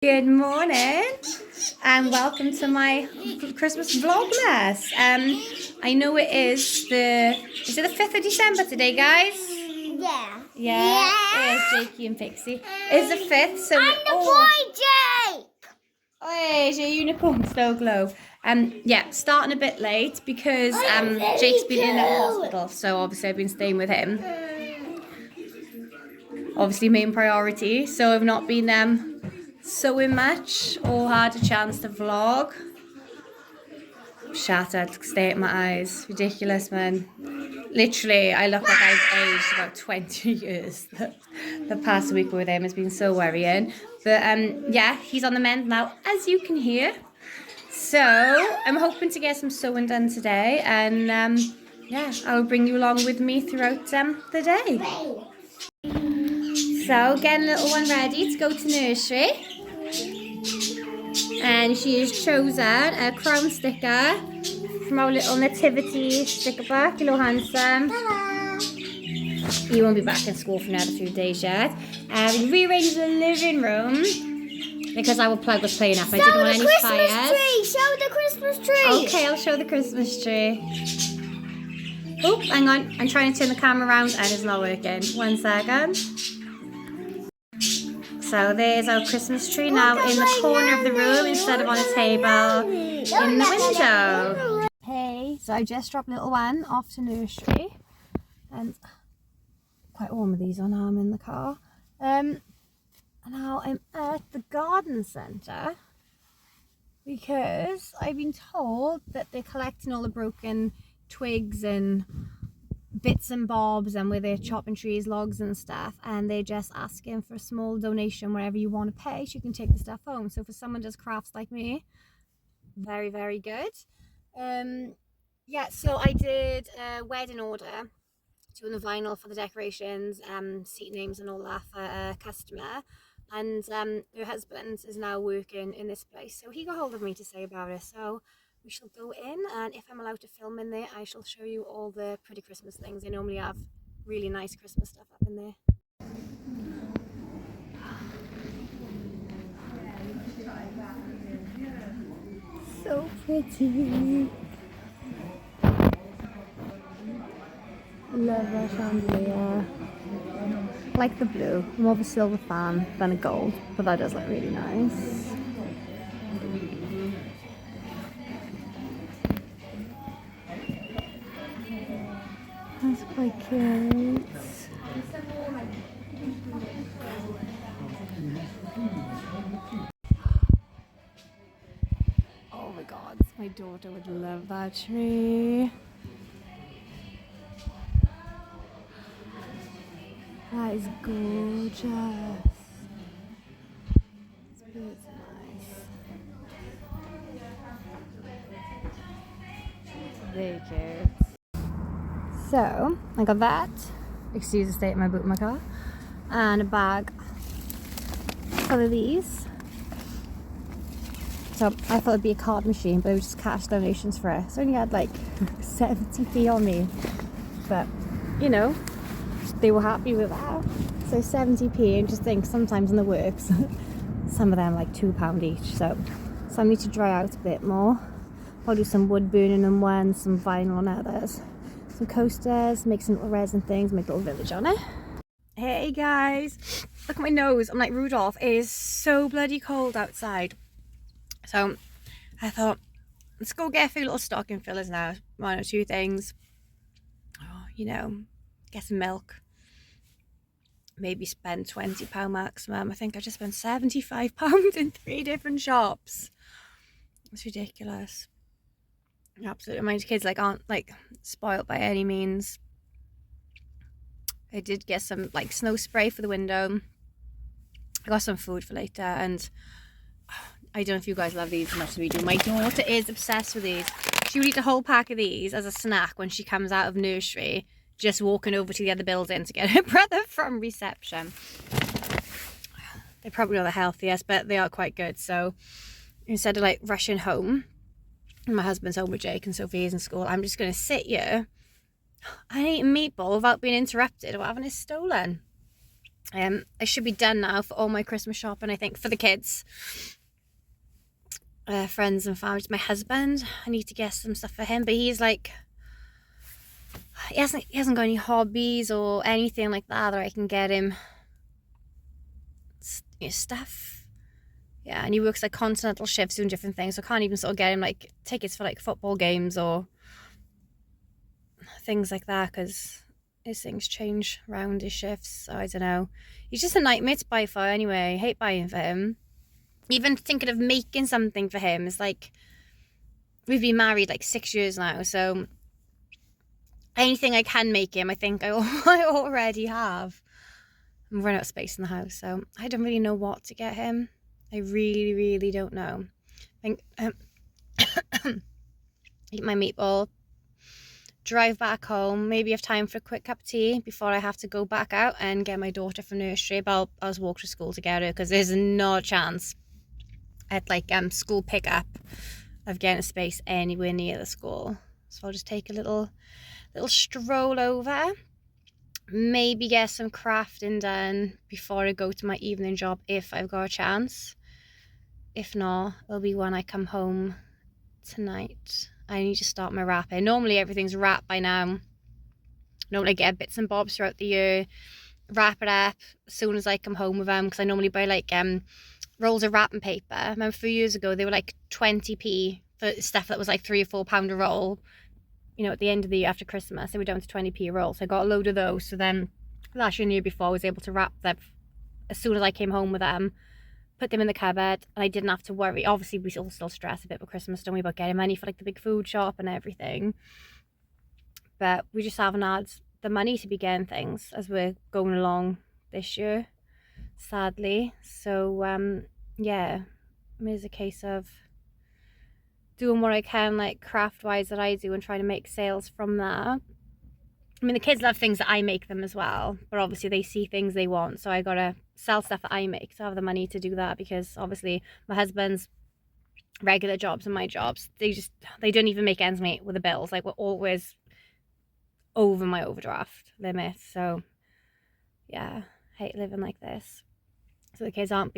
Good morning and welcome to my Christmas vlogmas. I know it is the 5th of December today, guys? Yeah. It is Jakey and Pixie. It's the 5th, so I'm the boy, Jake! Oh, it's your unicorn snow globe. Yeah, starting a bit late because Jake's been in and out of hospital, so obviously I've been staying with him. Obviously main priority, so I've not been sewing much or had a chance to vlog. Shattered, stay at my eyes. Ridiculous, man. Literally, I look like I've aged about 20 years. The past week with him has been so worrying. But yeah, he's on the mend now, as you can hear. So I'm hoping to get some sewing done today, and yeah, I'll bring you along with me throughout the day. So getting the little one ready to go to nursery, and she has chosen a crown sticker from our little nativity sticker book. Hello, handsome. He won't be back in school for another few days yet. We rearranged the living room because our plug was playing up. I didn't want any fires. Show the Christmas tree! Okay, I'll show the Christmas tree. Oh, hang on. I'm trying to turn the camera around and it's not working. 1 second. So there's our Christmas tree now in the corner of the room instead of on a table in the window. Hey, so I just dropped little one off to nursery, and quite warm with these on. I'm in the car. Now I'm at the garden centre because I've been told that they're collecting all the broken twigs and bits and bobs and where they're chopping trees, logs and stuff, and they're just asking for a small donation wherever you want to pay so you can take the stuff home. So for someone who does crafts like me, very, very good. Yeah, so I did a wedding order, doing the vinyl for the decorations, seat names and all that for a customer, and her husband is now working in this place, so he got hold of me to say about it. So we shall go in, and if I'm allowed to film in there, I shall show you all the pretty Christmas things. They normally have really nice Christmas stuff up in there. So pretty. Love that chandelier. I like the blue. I'm more of a silver fan than a gold, but that does look really nice. That's quite cute. Oh my god, my daughter would love that tree. That is gorgeous. It's really nice. Very cute. So, I got that. Excuse the state of my boot in my car. And a bag full of these. So, I thought it'd be a card machine, but it was just cash donations for it. So, I only had like 70p on me. But, you know, they were happy with that. So 70p, and just think sometimes in the works some of them like £2 each, so some need to dry out a bit more. I'll do some wood burning on one, some vinyl on others, some coasters, make some little resin things, make a little village on it. Hey guys, look at my nose, I'm like Rudolph. It is so bloody cold outside, so I thought let's go get a few little stocking fillers now. 1 or 2 things, you know, get some milk, maybe spend £20 maximum. I think I just spent £75 in 3 different shops. It's ridiculous. Absolutely. My kids like aren't like spoiled by any means. I did get some like snow spray for the window. I got some food for later, and I don't know if you guys love these as much as we do. My daughter is obsessed with these. She would eat a whole pack of these as a snack when she comes out of nursery, just walking over to the other building to get her brother from reception. They're probably not the healthiest, but they are quite good. So instead of like rushing home, my husband's home with Jake and Sophie's in school, I'm just going to sit here and eat a meatball without being interrupted or having it stolen. I should be done now for all my Christmas shopping, I think, for the kids. Friends and family. My husband, I need to get some stuff for him, but he's like, he hasn't got any hobbies or anything like that I can get him stuff. Yeah, and he works like continental shifts doing different things, so I can't even sort of get him like tickets for like football games or things like that, because his things change around his shifts. So I don't know, he's just a nightmare to buy for anyway. I hate buying for him. Even thinking of making something for him is like, we've been married like 6 years now, so anything I can make him, I think I already have. I'm running out of space in the house, so I don't really know what to get him. I really, really don't know. I think eat my meatball, drive back home, maybe have time for a quick cup of tea before I have to go back out and get my daughter from nursery. But I'll just walk to school together, because there's no chance at like school pickup of getting a space anywhere near the school. So I'll just take a little stroll over, maybe get some crafting done before I go to my evening job if I've got a chance. If not, it'll be when I come home tonight. I need to start my wrapping. Normally everything's wrapped by now. Normally I get bits and bobs throughout the year, wrap it up as soon as I come home with them, because I normally buy like rolls of wrapping paper. I remember a few years ago they were like 20p for stuff that was like £3 or £4 a roll. You know, at the end of the year after Christmas, they were down to 20p a roll. So I got a load of those. So then last year and the year before, I was able to wrap them as soon as I came home with them, put them in the cupboard, and I didn't have to worry. Obviously, we still stress a bit with Christmas, don't we, about getting money for like the big food shop and everything. But we just haven't had the money to be getting things as we're going along this year, sadly. So yeah, it's a case of doing what I can, like craft wise, that I do, and trying to make sales from that. I mean, the kids love things that I make them as well, but obviously they see things they want, so I gotta sell stuff that I make to have the money to do that, because obviously my husband's regular jobs and my jobs, they don't even make ends meet with the bills. Like, we're always over my overdraft limit. So yeah, hate living like this. So the kids aren't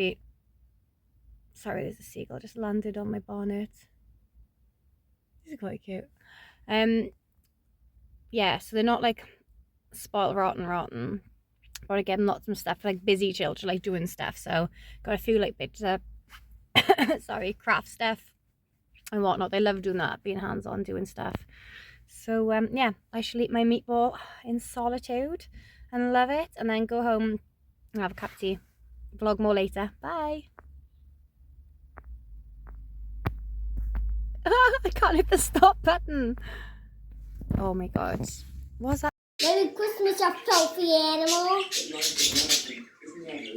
sorry, there's a seagull just landed on my bonnet. These are quite cute. Yeah, so they're not like spoiled rotten, but I get them lots of stuff, like busy children, like doing stuff. So got a few like bits of sorry, craft stuff and whatnot. They love doing that, being hands-on, doing stuff. So yeah, I shall eat my meatball in solitude and love it, and then go home and have a cup of tea. Vlog more later. Bye. I can't hit the stop button. Oh my god. What's that? Merry Christmas, you filthy animal.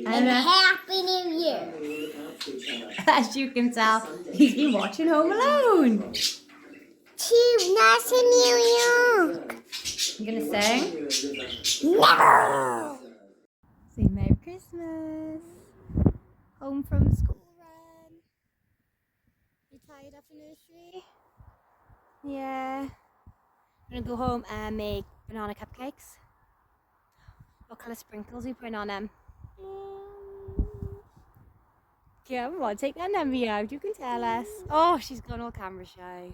And Happy New Year. As you can tell, he's been watching Home Alone. Nice in New York. You gonna sing? No. Say Merry Christmas. Home from the school run. You tired after nursery? Yeah. I'm gonna go home and make banana cupcakes. What colour sprinkles are you putting on them? Come on, take that number out. You can tell us. Oh, she's gone all camera shy.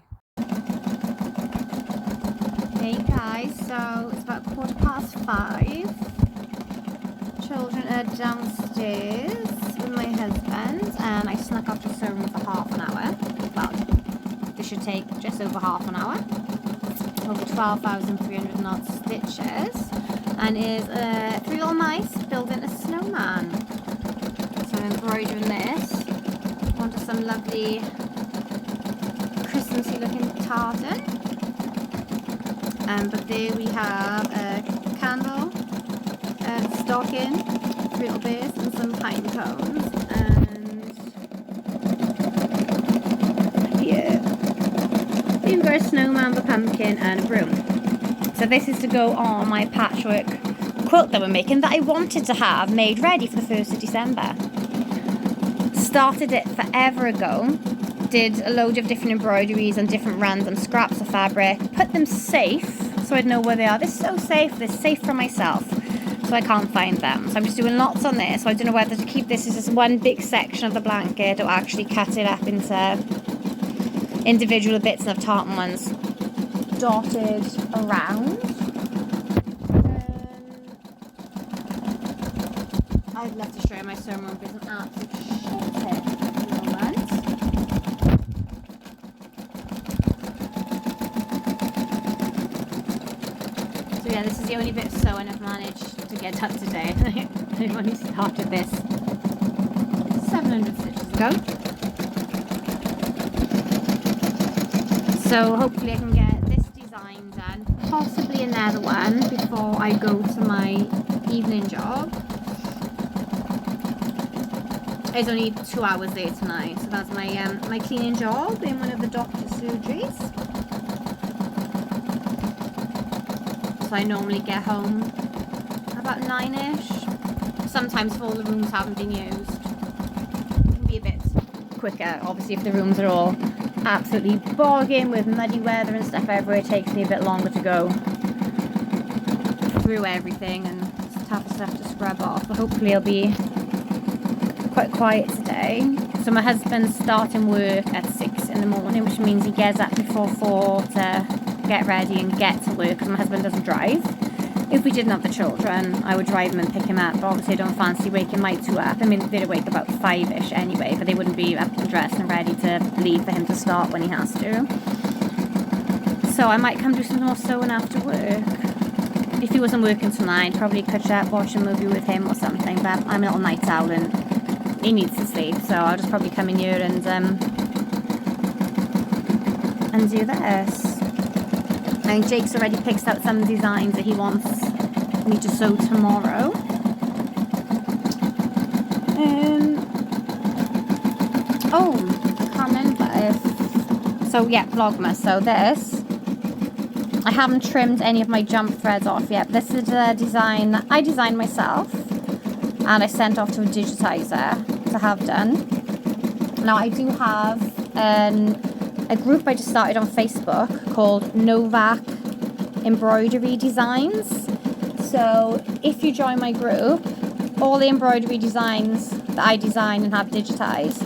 Hey guys, so it's about 5:15. Children are downstairs with my husband, and I snuck off to the room for half an hour. Well, this should take just over half an hour. Over 12,300 odd stitches, and is 3 little mice building a snowman. So I'm embroidering this onto some lovely Christmassy looking tartan. But there we have a candle, a stocking, 3 little bears, and some pine cones. And yeah, we've got a snowman, a pumpkin, and a broom. So this is to go on my patchwork quilt that we're making, that I wanted to have made ready for the 1st of December. Started it forever ago. Did a load of different embroideries on different random scraps of fabric, put them safe so I'd know where they are. This is so safe, this is safe for myself. So so I can't find them. So I'm just doing lots on this. So I don't know whether to keep this as just one big section of the blanket or actually cut it up into individual bits and have tartan ones dotted around. I'd love to show you my sewing room, but it's an absolute shit at the moment. So yeah, this is the only bit of sewing I've managed to get done today. I've only started this 700 stitches ago. So hopefully I can get this design done, possibly another one before I go to my evening job. It's only 2 hours there tonight, so that's my my cleaning job in one of the doctor's surgeries. So I normally get home about 9ish. Sometimes if all the rooms haven't been used, it can be a bit quicker. Obviously if the rooms are all absolutely bogging with muddy weather and stuff everywhere, it takes me a bit longer to go through everything and have stuff to scrub off. But hopefully it'll be quite quiet today. So my husband's starting work at 6 in the morning, which means he gets up before 4 to get ready and get to work, because my husband doesn't drive. If we didn't have the children, I would drive him and pick him up, but obviously I don't fancy waking my two up. I mean, they'd wake about 5ish anyway, but they wouldn't be up and dressed and ready to leave for him to start when he has to. So I might come do some more sewing after work. If he wasn't working tonight, probably catch up, watch a movie with him or something, but I'm a little night owl and he needs to sleep, so I'll just probably come in here and do this. I think Jake's already picked out some designs that he wants me to sew tomorrow. Oh, I can't remember if... So yeah, vlogmas. So this, I haven't trimmed any of my jump threads off yet. This is a design that I designed myself and I sent off to a digitizer to have done. Now I do have a group I just started on Facebook called Novak Embroidery Designs. So if you join my group, all the embroidery designs that I design and have digitized,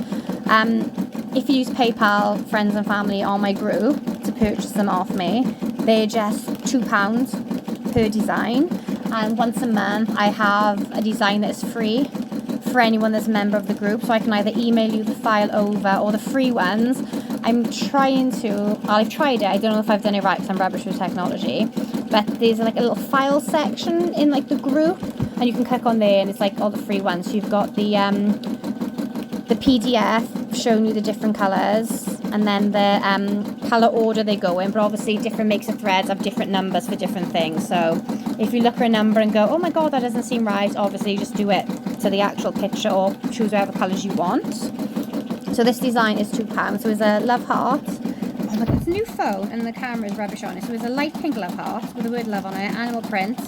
if you use PayPal, friends and family on my group to purchase them off me, they're just £2 per design. And once a month I have a design that is free for anyone that's a member of the group, so I can either email you the file over, or the free ones I'm trying to, well, I've tried it, I don't know if I've done it right because I'm rubbish with technology, but there's like a little file section in like the group and you can click on there and it's like all the free ones. So you've got the PDF showing you the different colours and then the colour order they go in, but obviously different makes of threads have different numbers for different things. So if you look for a number and go, oh my god, that doesn't seem right, obviously you just do it to the actual picture or choose whatever colours you want. So this design is £2. So it's a love heart. Oh my god, it's a new phone and the camera is rubbish on it. So it's a light pink love heart with the word love on it, animal print,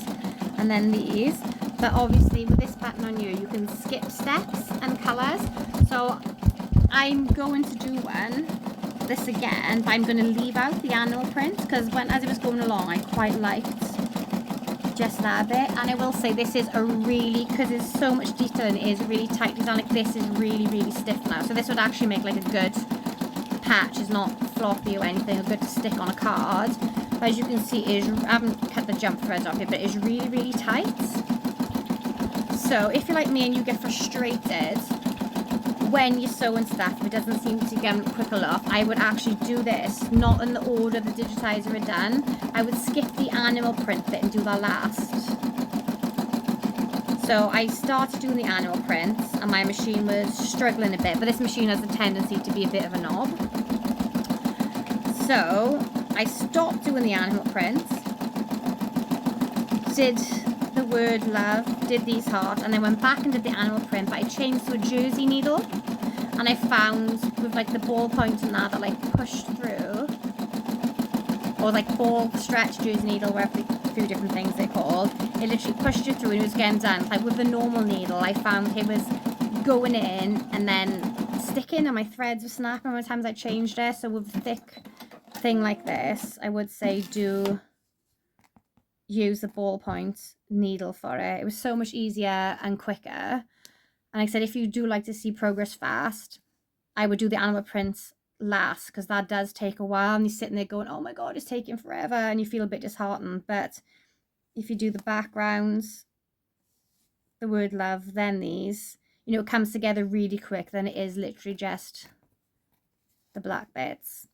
and then these. But obviously with this pattern on you can skip steps and colours. So I'm going to do this again, but I'm going to leave out the animal print because as it was going along, I quite liked just that bit. And I will say this is a really, because there's so much detail and it is a really tight design, like this is really, really stiff now. So this would actually make like a good patch. It's not floppy or anything, good to stick on a card. But as you can see, I haven't cut the jump threads off it, but it's really, really tight. So if you're like me and you get frustrated when you're sewing stuff, if it doesn't seem to get quick enough, I would actually do this, not in the order the digitizer had done. I would skip the animal print bit and do that last. So I started doing the animal print and my machine was struggling a bit, but this machine has a tendency to be a bit of a knob. So I stopped doing the animal print, did the word love, did these hearts, and then went back and did the animal print, but I changed to a jersey needle, and I found with like the ball point and that like pushed through, or like ball stretch jersey needle, whatever, a few different things they're called, it literally pushed it through and it was getting done. Like with the normal needle, I found it was going in and then sticking and my threads were snapping by the times I changed it. So with a thick thing like this, I would say do use the ballpoint needle for it. It was so much easier and quicker. And like I said, if you do like to see progress fast, I would do the animal prints last, because that does take a while and you're sitting there going, oh my god, it's taking forever, and you feel a bit disheartened. But if you do the backgrounds, the word love, then these, you know, it comes together really quick. Then it is literally just the black bits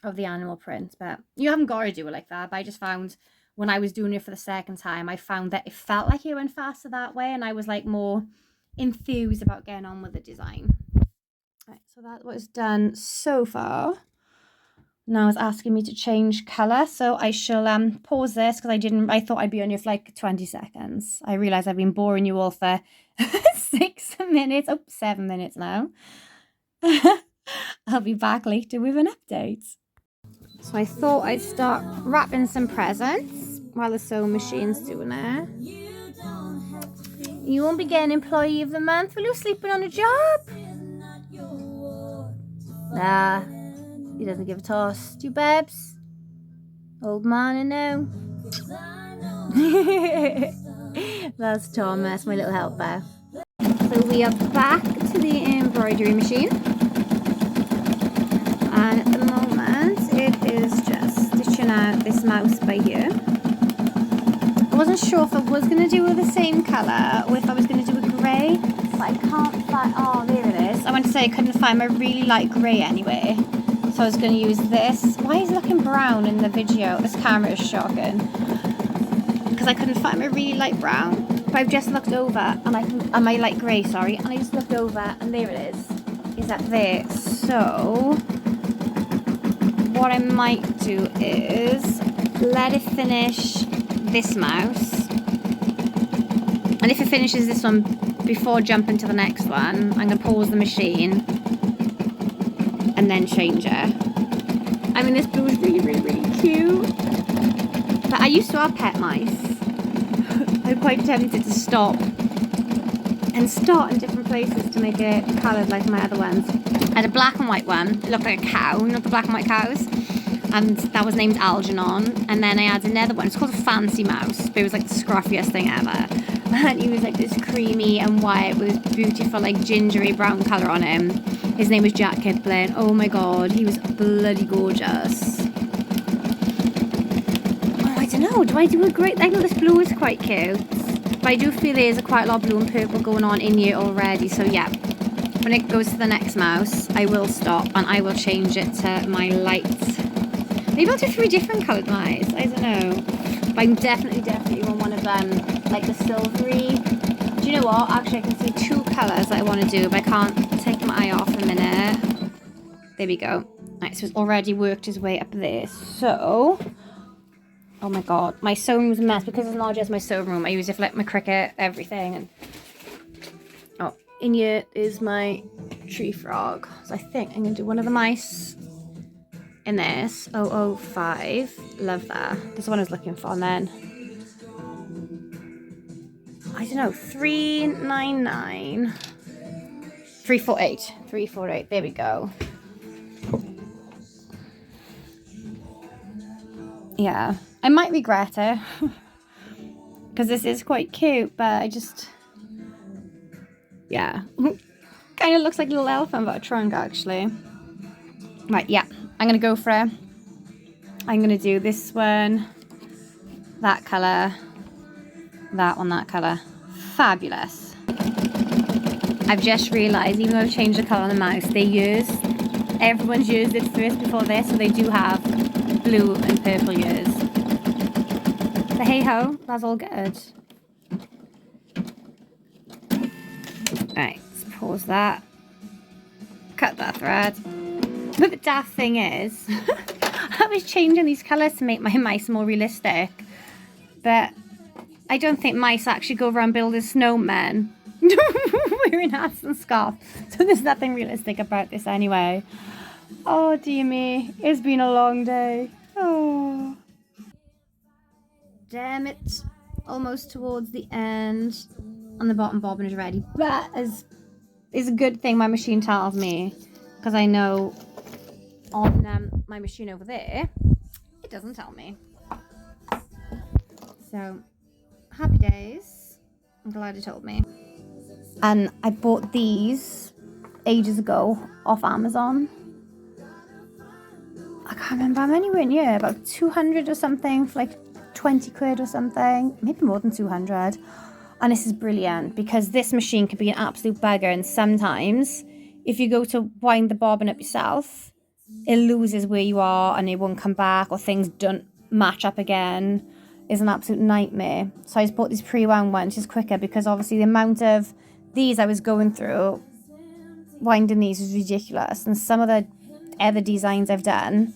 of the animal print. But you haven't got to do it like that. But I just found when I was doing it for the second time, I found that it felt like it went faster that way, and I was like more enthused about getting on with the design. Right, so that was done so far. Now it's asking me to change colour, so I shall pause this, because I thought I'd be on here for like 20 seconds. I realise I've been boring you all for 6 minutes. Oh, 7 minutes now. I'll be back later with an update. So I thought I'd start wrapping some presents while the sewing machine's doing it. You won't be getting employee of the month while you're sleeping on a job. Nah, he doesn't give a toss. Do you, babes? Old man, I know. That's Thomas, my little helper. So we are back to the embroidery machine. And at the moment, it is just stitching out this mouse by here. I wasn't sure if I was going to do it the same colour or if I was going to do a grey, but I can't find, oh, there it is. I went to say I couldn't find my really light grey anyway. So I was going to use this. Why is it looking brown in the video? This camera is shocking. Because I couldn't find my really light brown. But I've just looked over, and my light grey, sorry. And I just looked over, and there it is. Is that there? So what I might do is let it finish this mouse. And if it finishes this one before jumping to the next one, I'm going to pause the machine and then change it. I mean, this blue is really, really, really cute. But I used to have pet mice. I'm quite tempted to stop and start in different places to make it coloured like my other ones. I had a black and white one. It looked like a cow, not the black and white cows. And that was named Algernon. And then I had another one. It's called a fancy mouse. But it was like the scruffiest thing ever. And he was like this creamy and white with beautiful like gingery brown colour on him. His name was Jack Kipling. Oh my god, he was bloody gorgeous. Oh, I don't know. Do I do a great... I know this blue is quite cute. But I do feel there's quite a lot of blue and purple going on in here already. So yeah, when it goes to the next mouse, I will stop and I will change it to my light. Maybe I'll do 3 different coloured mice. I don't know. But I'm definitely want one of them, like the silvery. Do you know what? Actually, I can see 2 colours that I want to do, but I can't take my eye off a minute. There we go. Right, so it's already worked his way up there. So, oh my god, my sewing room's a mess because it's not just my sewing room. I use it for like my Cricut, everything. And oh, in here is my tree frog. So I think I'm going to do one of the mice in this. 005. Love that. That's the one I was looking for. And then, I don't know, 399. 348. 348. There we go. Yeah. I might regret it. Because this is quite cute, but I just... yeah. Kind of looks like a little elephant without a trunk, actually. Right, yeah. I'm going to go for it. I'm going to do this one. That colour. That one, that colour. Fabulous. I've just realised, even though I've changed the colour on the mouse, everyone's used it first before this, so they do have blue and purple ears. So hey ho, that's all good. Right, let's pause that. Cut that thread. But the daft thing is, I was changing these colours to make my mice more realistic, but I don't think mice actually go around building snowmen wearing hats and scarves. So there's nothing realistic about this anyway. Oh dear me, it's been a long day. Oh, damn it. Almost towards the end. And the bottom bobbin is ready. But is a good thing my machine tells me, because I know on my machine over there, it doesn't tell me. So, happy days. I'm glad you told me. And I bought these ages ago off Amazon. I can't remember how many were in here, about 200 or something for like 20 quid or something, maybe more than 200. And this is brilliant because this machine can be an absolute bugger, and sometimes if you go to wind the bobbin up yourself, it loses where you are and it won't come back, or things don't match up again. It's an absolute nightmare. So I just bought these pre-wound ones just quicker, because obviously the amount of these I was going through winding these was ridiculous. And some of the other designs I've done,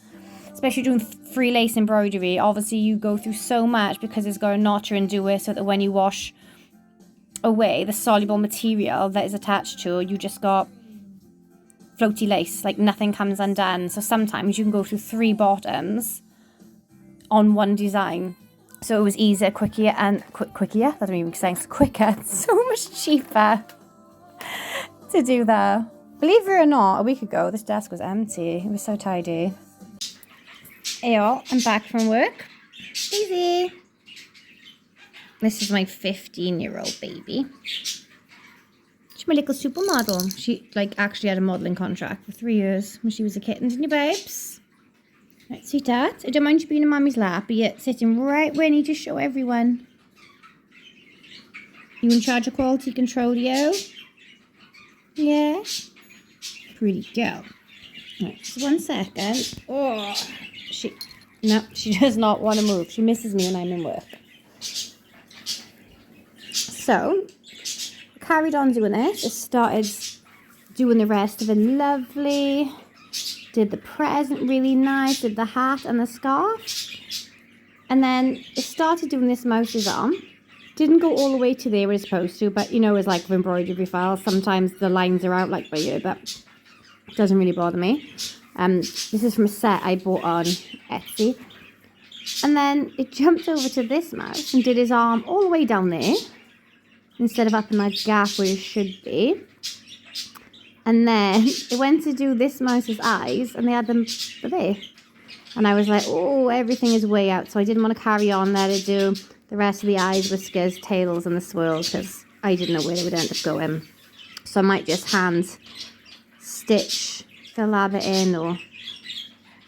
especially doing free lace embroidery, obviously you go through so much because it's got a notcher and do it so that when you wash away the soluble material that is attached to, you just got floaty lace, like nothing comes undone. So sometimes you can go through 3 bottoms on one design. So it was easier, quicker, and quicker. That don't even make sense. Quicker, so much cheaper to do that. Believe it or not, a week ago this desk was empty. It was so tidy. Hey all, I'm back from work. Easy. This is my 15-year-old baby. She's my little supermodel. She actually had a modelling contract for 3 years when she was a kitten, didn't you, babes? Right, sweetheart. I don't mind you being in Mummy's lap, but yet sitting right where I need to show everyone. You in charge of quality control, yo? Yeah? Pretty girl. Right, just 1 second. Oh, she does not want to move. She misses me when I'm in work. So, carried on doing this. I started doing the rest of it lovely. Did the present really nice. Did the hat and the scarf. And then I started doing this mouse's arm. Didn't go all the way to there where it's supposed to, but you know, it's like with embroidery files. Sometimes the lines are out like by you, but it doesn't really bother me. This is from a set I bought on Etsy. And then it jumped over to this mouse and did his arm all the way down there, instead of up in that gap where it should be. And then it went to do this mouse's eyes, and they had them there. And I was like, oh, everything is way out. So I didn't want to carry on there to do the rest of the eyes, whiskers, tails, and the swirls, because I didn't know where they would end up going. So I might just hand stitch the lather in, or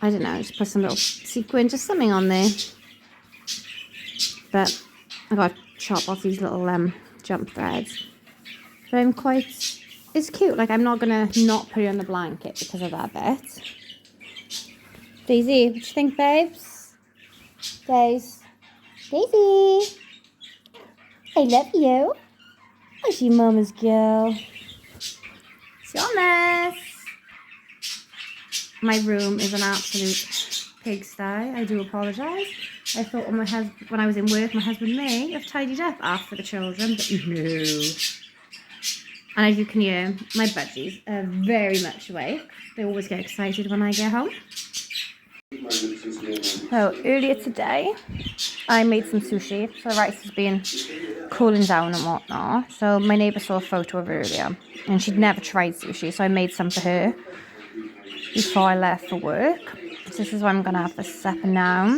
I don't know, just put some little sequin, just something on there. But I got to chop off these little jump threads. But I'm quite, it's cute. Like, I'm not going to not put it on the blanket because of that bit. Daisy, what do you think, babes? Daisy, I love you. Oh, she mama's girl. It's your mess. My room is an absolute pigsty. I do apologise. I thought when I was in work, my husband may have tidied up after the children, but no. And as you can hear, my budgies are very much awake. They always get excited when I get home. So earlier today, I made some sushi. So the rice has been cooling down and whatnot. So my neighbour saw a photo of her earlier, and she'd never tried sushi, so I made some for her before I left for work. So this is what I'm going to have for supper now.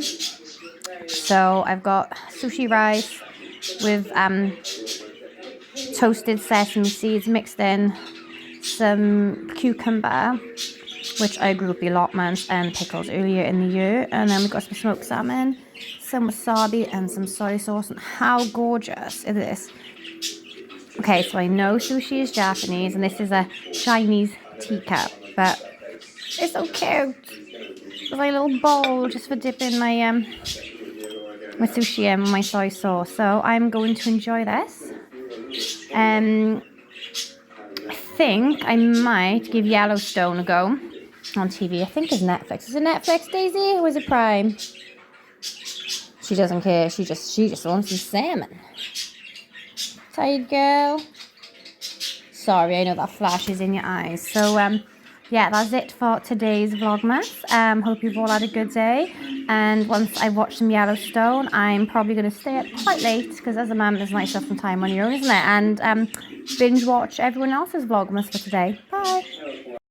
So I've got sushi rice with toasted sesame seeds mixed in, some cucumber, which I grew up vlogmas, and pickles earlier in the year. And then we've got some smoked salmon, some wasabi, and some soy sauce. And how gorgeous is this? Okay, so I know sushi is Japanese, and this is a Chinese teacup, but it's so cute. It's like a little bowl just for dipping my my sushi in with my soy sauce. So I'm going to enjoy this. I think I might give Yellowstone a go on TV. I think it's Netflix. Is it Netflix, Daisy, or is it Prime? She doesn't care. She just wants some salmon. Tired girl. Sorry, I know that flashes in your eyes. So yeah, that's it for today's vlogmas. Hope you've all had a good day. And once I watch some Yellowstone, I'm probably going to stay up quite late, because as a mum, there's nice to have some time on your own, isn't it? And binge watch everyone else's vlogmas for today. Bye.